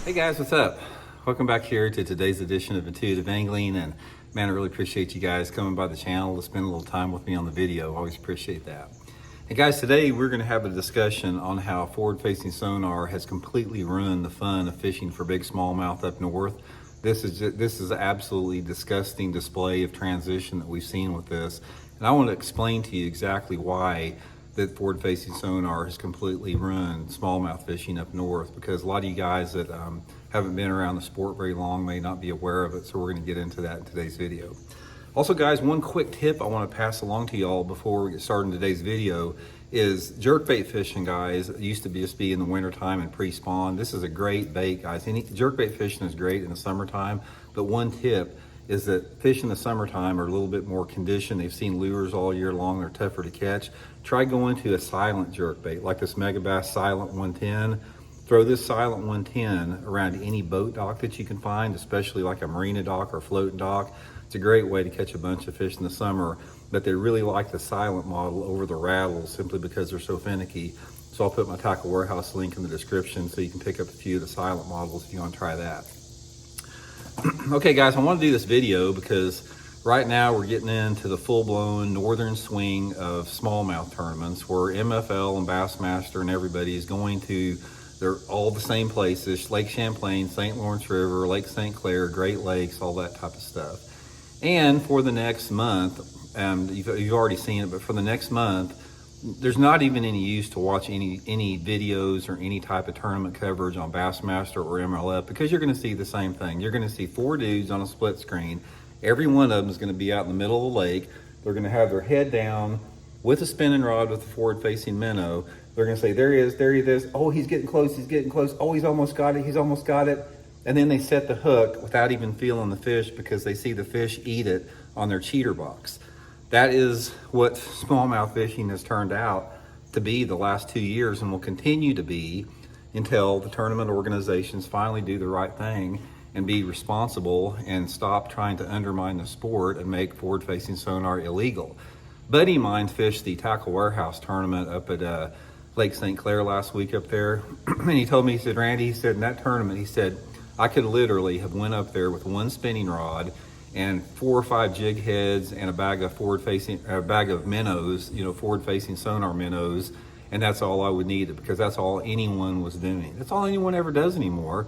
Hey guys, what's up? Welcome back here to today's edition of Intuitive Angling, and man, I really appreciate you guys coming by the channel to spend a little time with me on the video. Always appreciate that. Hey guys, today we're going to have a discussion on how forward-facing sonar has completely ruined the fun of fishing for big smallmouth up north. This is an absolutely disgusting display of transition that we've seen with this, and I want to explain to you exactly why that forward-facing sonar has completely ruined smallmouth fishing up north, because a lot of you guys that haven't been around the sport very long may not be aware of it, so we're going to get into that in today's video. Also guys, one quick tip I want to pass along to y'all before we get started in today's video is jerkbait fishing, guys. It used to just be in the wintertime and pre-spawn. This is a great bait, guys. Jerkbait fishing is great in the summertime, but one tip is that fish in the summertime are a little bit more conditioned. They've seen lures all year long, they're tougher to catch. Try going to a silent jerkbait, like this Megabass Silent 110. Throw this Silent 110 around any boat dock that you can find, especially like a marina dock or floating dock. It's a great way to catch a bunch of fish in the summer, but they really like the silent model over the rattles simply because they're so finicky. So I'll put my Tackle Warehouse link in the description so you can pick up a few of the silent models if you want to try that. Okay guys, I want to do this video because right now we're getting into the full-blown northern swing of smallmouth tournaments where MFL and Bassmaster and everybody is going to, they're all the same places: Lake Champlain, St. Lawrence River, Lake St. Clair, Great Lakes, all that type of stuff. And for the next month, you've already seen it, but for the next month, there's not even any use to watch any videos or any type of tournament coverage on Bassmaster or MLF, because you're going to see the same thing. You're going to see four dudes on a split screen. Every one of them is going to be out in the middle of the lake. They're going to have their head down with a spinning rod with a forward-facing minnow. They're going to say, there he is. Oh, he's getting close, he's getting close. Oh, he's almost got it. And then they set the hook without even feeling the fish because they see the fish eat it on their cheater box. That is what smallmouth fishing has turned out to be the last 2 years, and will continue to be until the tournament organizations finally do the right thing and be responsible and stop trying to undermine the sport and make forward-facing sonar illegal. Buddy of mine fished the Tackle Warehouse tournament up at Lake St. Clair last week up there, and he told me, he said, Randy, he said, in that tournament, he said, I could literally have went up there with one spinning rod and 4 or 5 jig heads and a bag of minnows, forward-facing sonar minnows, and that's all I would need, because that's all anyone was doing. That's all anyone ever does anymore,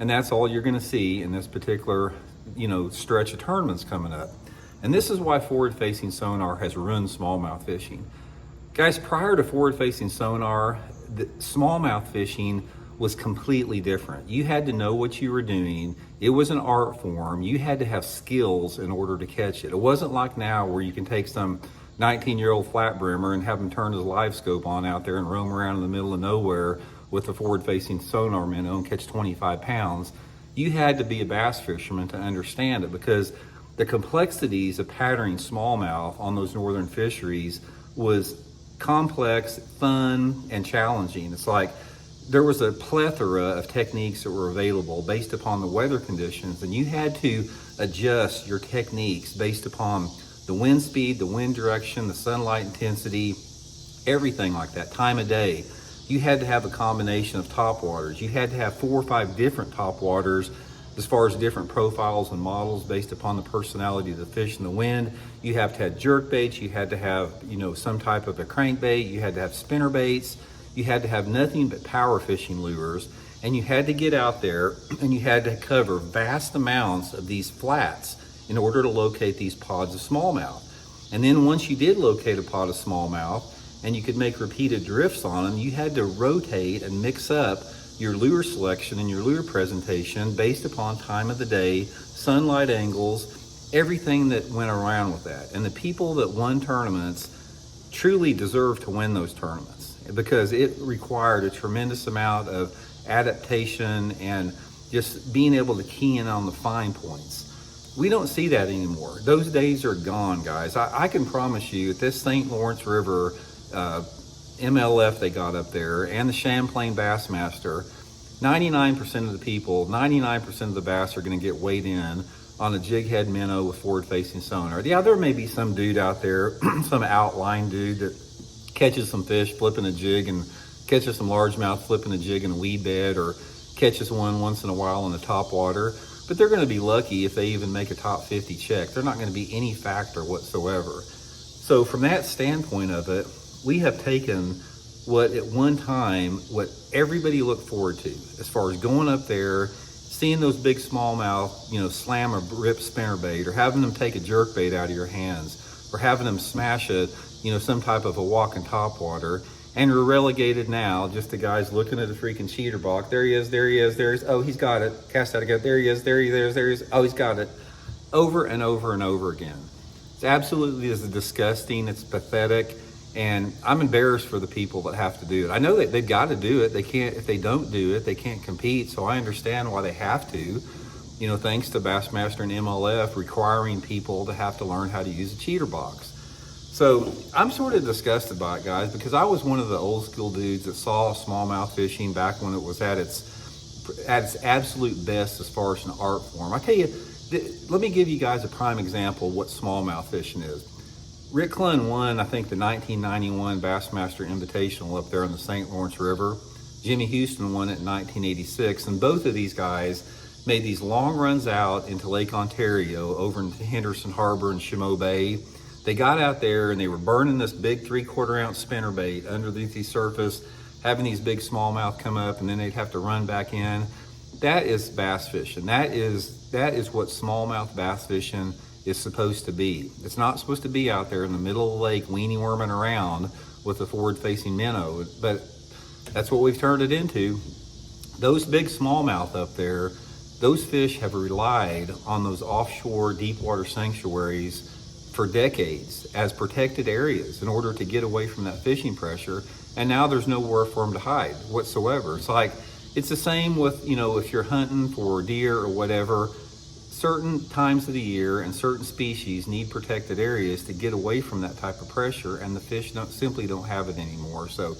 and that's all you're going to see in this particular, stretch of tournaments coming up. And this is why forward-facing sonar has ruined smallmouth fishing. Guys, prior to forward-facing sonar, the smallmouth fishing was completely different. You had to know what you were doing. It was an art form. You had to have skills in order to catch it. It wasn't like now where you can take some 19-year-old flat brimmer and have him turn his live scope on out there and roam around in the middle of nowhere with a forward-facing sonar minnow and catch 25 pounds. You had to be a bass fisherman to understand it, because the complexities of patterning smallmouth on those northern fisheries was complex, fun, and challenging. It's like there was a plethora of techniques that were available based upon the weather conditions, and you had to adjust your techniques based upon the wind speed, the wind direction, the sunlight intensity, everything like that, time of day. You had to have a combination of top waters. You had to have 4 or 5 different top waters as far as different profiles and models based upon the personality of the fish and the wind. You have to have jerk baits. You had to have, some type of a crankbait. You had to have spinner baits. You had to have nothing but power fishing lures, and you had to get out there and you had to cover vast amounts of these flats in order to locate these pods of smallmouth. And then once you did locate a pod of smallmouth and you could make repeated drifts on them, you had to rotate and mix up your lure selection and your lure presentation based upon time of the day, sunlight angles, everything that went around with that. And the people that won tournaments truly deserve to win those tournaments, because it required a tremendous amount of adaptation and just being able to key in on the fine points. We don't see that anymore. Those days are gone, guys. I can promise you at this St. Lawrence River MLF they got up there and the Champlain Bassmaster, 99% of the people, 99% of the bass are going to get weighed in on a jig head minnow with forward-facing sonar. Yeah, there may be some dude out there, some outline dude that catches some fish flipping a jig and catches some largemouth flipping a jig in a weed bed, or catches one once in a while in the top water, but they're going to be lucky if they even make a top 50 check. They're not going to be any factor whatsoever. So from that standpoint of it, we have taken what at one time, what everybody looked forward to, as far as going up there, seeing those big smallmouth, you know, slam or rip spinnerbait, or having them take a jerkbait out of your hands, or having them smash a, you know, some type of a walking topwater. And we're relegated now just to guys looking at a freaking cheater box. There he is, there he is, there he is. Oh, he's got it. Cast out again. There he is, there he is, there he is. Oh, he's got it. Over and over and over again. It's absolutely is disgusting. It's pathetic. And I'm embarrassed for the people that have to do it. I know that they've got to do it. They can't, if they don't do it, they can't compete. So I understand why they have to, you know, thanks to Bassmaster and MLF requiring people to have to learn how to use a cheater box. So I'm sort of disgusted by it, guys, because I was one of the old school dudes that saw smallmouth fishing back when it was at its absolute best as far as an art form. I tell you, let me give you guys a prime example of what smallmouth fishing is. Rick Clunn won, I think, the 1991 Bassmaster Invitational up there on the St. Lawrence River. Jimmy Houston won it in 1986, and both of these guys made these long runs out into Lake Ontario over into Henderson Harbor and Chameau Bay. They got out there and they were burning this big 3/4 ounce spinnerbait underneath the surface, having these big smallmouth come up, and then they'd have to run back in. That is bass fishing. That is what smallmouth bass fishing is supposed to be. It's not supposed to be out there in the middle of the lake weenie worming around with a forward-facing minnow, but that's what we've turned it into. Those big smallmouth up there, those fish have relied on those offshore deep water sanctuaries for decades as protected areas in order to get away from that fishing pressure, and now there's nowhere for them to hide whatsoever. It's like, it's the same with, you know, if you're hunting for deer or whatever, certain times of the year and certain species need protected areas to get away from that type of pressure, and the fish simply don't have it anymore. So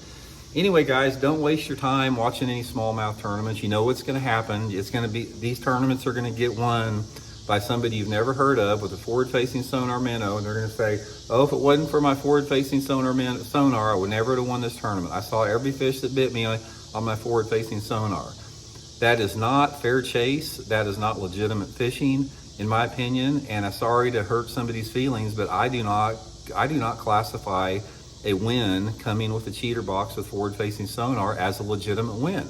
anyway, guys, don't waste your time watching any smallmouth tournaments. You know what's going to happen. It's going to be, these tournaments are going to get won by somebody you've never heard of with a forward-facing sonar minnow, and they're going to say, oh, if it wasn't for my forward-facing sonar, I would never have won this tournament. I saw every fish that bit me on my forward-facing sonar. That is not fair chase. That is not legitimate fishing, in my opinion, and I'm sorry to hurt somebody's feelings, but I do not classify a win coming with a cheater box with forward-facing sonar as a legitimate win.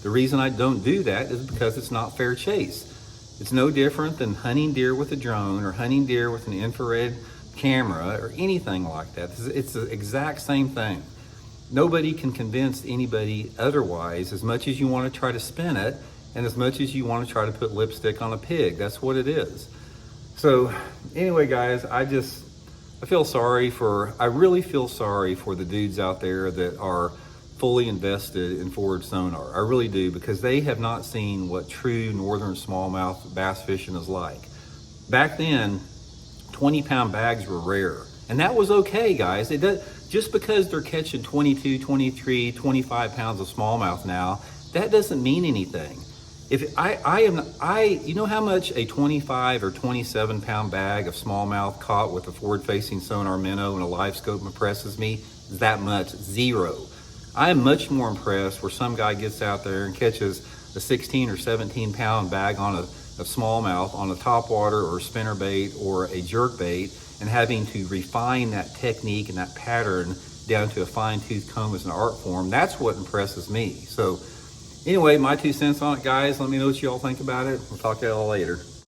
The reason I don't do that is because it's not fair chase. It's no different than hunting deer with a drone or hunting deer with an infrared camera or anything like that. It's the exact same thing. Nobody can convince anybody otherwise, as much as you want to try to spin it and as much as you want to try to put lipstick on a pig. That's what it is. So anyway, guys, I really feel sorry for the dudes out there that are fully invested in forward sonar. I really do, because they have not seen what true northern smallmouth bass fishing is like. Back then, 20-pound bags were rare, and that was okay, guys. Just because they're catching 22, 23, 25 pounds of smallmouth now, that doesn't mean anything. If you know how much a 25 or 27 pound bag of smallmouth caught with a forward-facing sonar minnow and a live scope impresses me? That much, zero. I am much more impressed where some guy gets out there and catches a 16 or 17 pound bag of smallmouth on a topwater or a spinnerbait or a jerkbait, and having to refine that technique and that pattern down to a fine-tooth comb as an art form. That's what impresses me. So anyway, my 2 cents on it, guys. Let me know what you all think about it. We'll talk to y'all later.